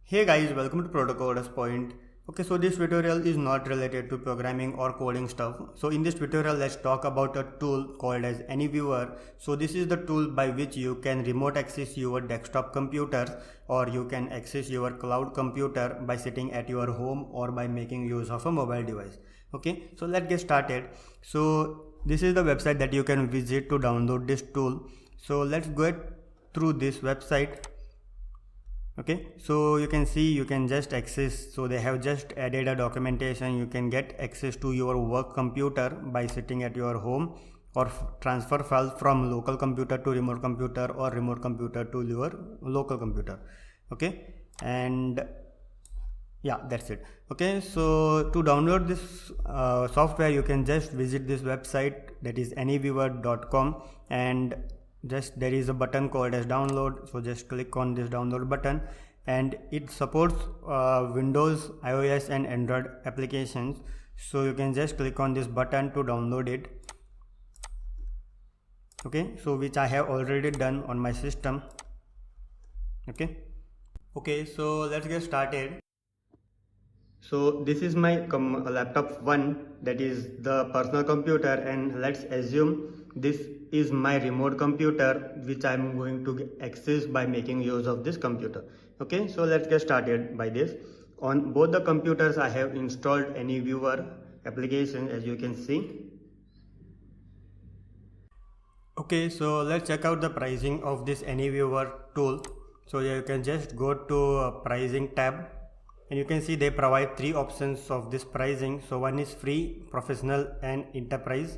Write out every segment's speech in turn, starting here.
Hey guys, welcome to Proto Coders Point. Okay, so this tutorial is not related to programming or coding stuff. So in this tutorial, let's talk about a tool called as AnyViewer. So this is the tool by which you can remote access your desktop computers, or you can access your cloud computer by sitting at your home or by making use of a mobile device. Okay, so let's get started. So this is the website that you can visit to download this tool. So let's go through this website. Okay, so you can see you can just access, so they have just added a documentation. You can get access to your work computer by sitting at your home, or transfer files from local computer to remote computer, or remote computer to your local computer. Okay, and yeah, that's it. Okay, so to download this software, you can just visit this website, that is anyviewer.com, and just there is a button called as download. So just click on this download button, and it supports Windows, iOS and Android applications. So you can just click on this button to download it. Okay, so which I have already done on my system. Okay, so let's get started. So this is my laptop 1, that is the personal computer, and let's assume this is my remote computer which I am going to access by making use of this computer. Okay, so let's get started by this. On both the computers I have installed AnyViewer application, as you can see. Okay, so let's check out the pricing of this AnyViewer tool. So you can just go to pricing tab, and you can see they provide 3 options of this pricing. So one is free, professional and enterprise.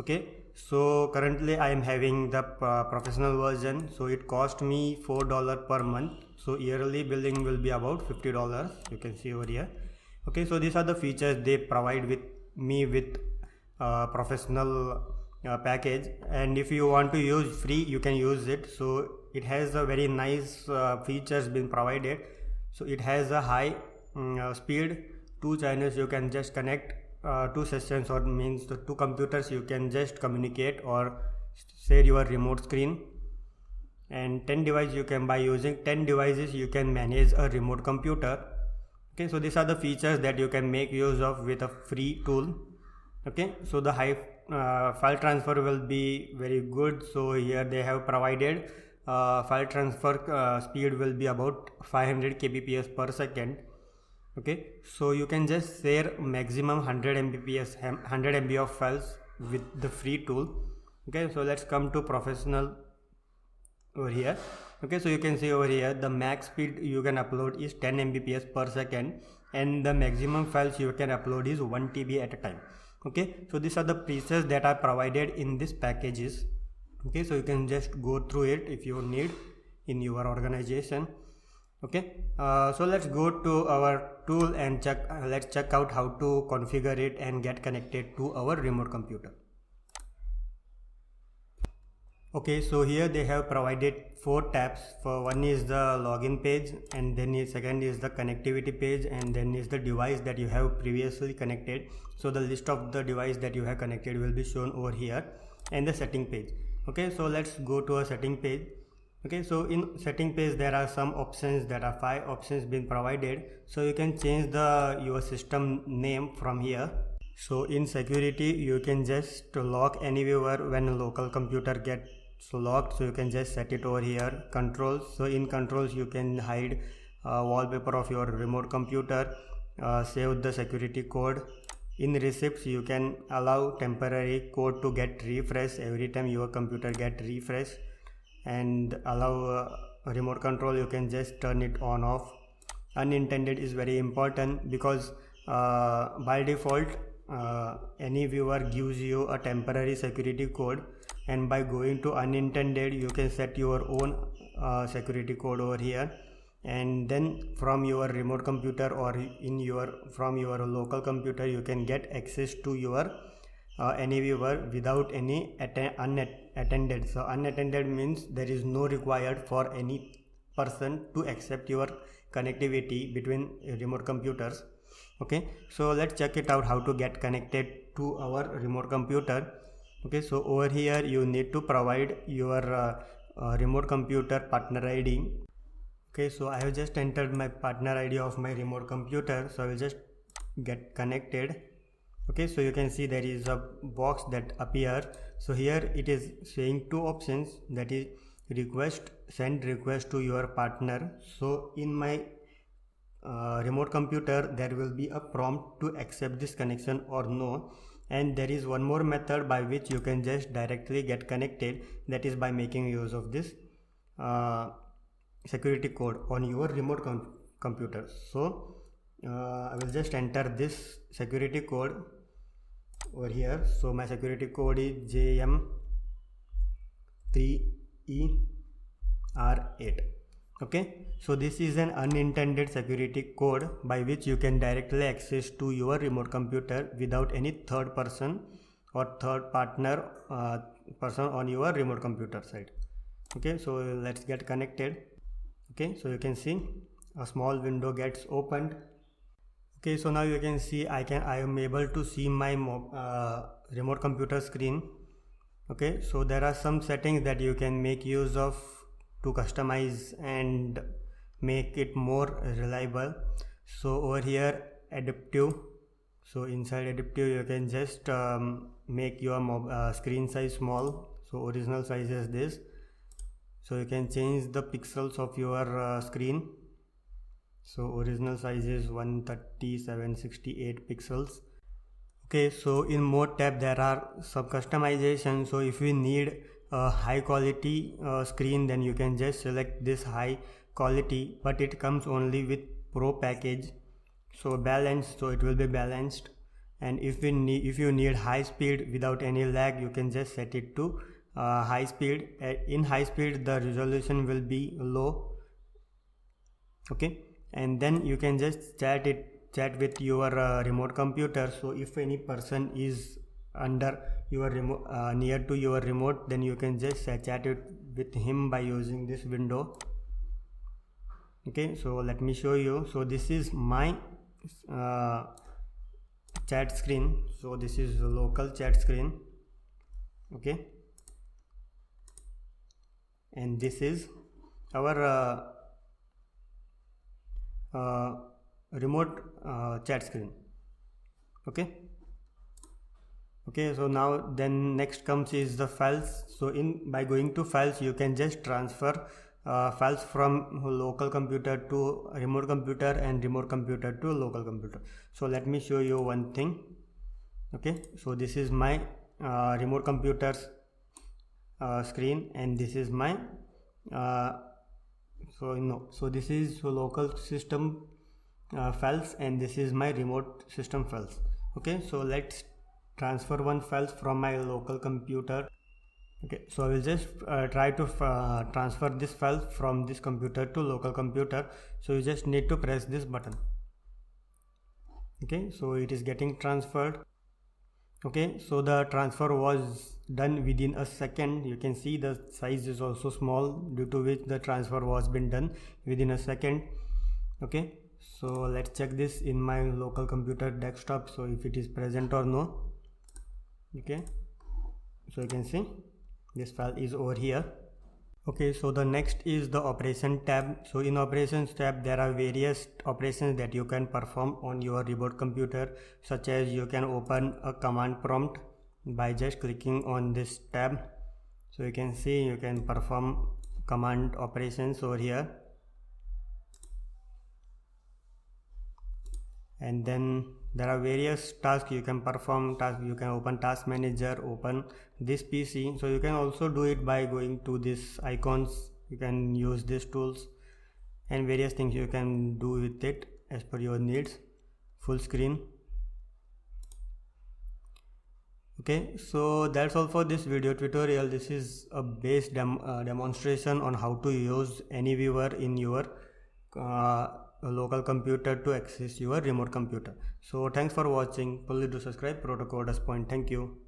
Okay, so currently I am having the professional version, so it cost me $4 per month. So yearly billing will be about $50, you can see over here. Okay, so these are the features they provide with me with professional package, and if you want to use free, you can use it. So it has a very nice features been provided. So it has a high speed, 2 channels you can just connect, 2 sessions, or means the 2 computers you can just communicate or share your remote screen, and 10 devices you can, by using 10 devices you can manage a remote computer. Okay, so these are the features that you can make use of with a free tool. Okay, so the high file transfer will be very good. So here they have provided file transfer speed will be about 500 kbps per second. Okay, so you can just share maximum 100 mbps 100 MB of files with the free tool. Okay, so let's come to professional over here. Okay, so you can see over here the max speed you can upload is 10 mbps per second, and the maximum files you can upload is 1 TB at a time. Okay, so these are the presets that are provided in this packages. Okay, so you can just go through it if you need in your organization. Okay, so let's go to our tool and let's check out how to configure it and get connected to our remote computer. Okay, so here they have provided 4 tabs. For one is the login page, and then second is the connectivity page, and then is the device that you have previously connected. So the list of the device that you have connected will be shown over here, and the setting page. Okay, so let's go to a setting page. Okay, so in setting page there are some options, that are 5 options been provided. So you can change your system name from here. So in security you can just lock AnyViewer when a local computer gets locked, so you can just set it over here. Controls, so in controls you can hide wallpaper of your remote computer, save the security code. In receipts you can allow temporary code to get refreshed every time your computer get refreshed, and allow remote control, you can just turn it on off. Unintended is very important, because by default AnyViewer gives you a temporary security code, and by going to unintended you can set your own security code over here, and then from your remote computer or from your local computer you can get access to your AnyViewer without any unattended. So unattended means there is no required for any person to accept your connectivity between remote computers. Okay, so let's check it out how to get connected to our remote computer. Okay, so over here you need to provide your remote computer partner ID. Okay, so I have just entered my partner ID of my remote computer, so I will just get connected. Okay, so you can see there is a box that appears. So here it is saying two options, that is send request to your partner. So in my remote computer there will be a prompt to accept this connection or no, and there is one more method by which you can just directly get connected, that is by making use of this security code on your remote computer. So I will just enter this security code over here. So my security code is JM3ER8. okay, so this is an unintended security code by which you can directly access to your remote computer without any third person or third partner person on your remote computer side. Okay, so let's get connected. Okay, so you can see a small window gets opened. Okay, so now you can see I am able to see my remote computer screen. Okay, so there are some settings that you can make use of to customize and make it more reliable. So over here, adaptive. So inside adaptive you can just make your screen size small. So original size is this. So you can change the pixels of your screen. So original size is 13768 pixels. Okay, so in mode tab there are some customization. So if you need a high quality screen, then you can just select this high quality, but it comes only with pro package. So balanced, so it will be balanced. And if you need high speed without any lag, you can just set it to high speed. In high speed the resolution will be low. Okay, and then you can just chat with your remote computer. So if any person is under your remote near to your remote, then you can just chat it with him by using this window. Okay, so let me show you. So this is my chat screen. So this is the local chat screen. Okay, and this is our remote chat screen. Okay, so now then next comes is the files. So by going to files, you can just transfer files from local computer to remote computer and remote computer to local computer. So let me show you one thing. Okay, so this is my remote computer's screen, and this is my so this is local system files, and this is my remote system files. Okay, so let's transfer one files from my local computer. Okay, so I will just try to transfer this file from this computer to local computer. So you just need to press this button. Okay, so it is getting transferred. Okay, so the transfer was done within a second. You can see the size is also small, due to which the transfer was been done within a second. Okay, so let's check this in my local computer desktop, so if it is present or no. Okay, so you can see this file is over here. Okay, so the next is the operation tab. So in operations tab there are various operations that you can perform on your remote computer, such as you can open a command prompt by just clicking on this tab. So you can see you can perform command operations over here. And then there are various tasks you can perform. You can open task manager, open this PC. So you can also do it by going to these icons. You can use these tools, and various things you can do with it as per your needs. Full screen. Okay, so that's all for this video tutorial. This is a base demonstration on how to use AnyViewer in your local computer to access your remote computer. So thanks for watching. Please do subscribe Proto Coders Point. Thank you.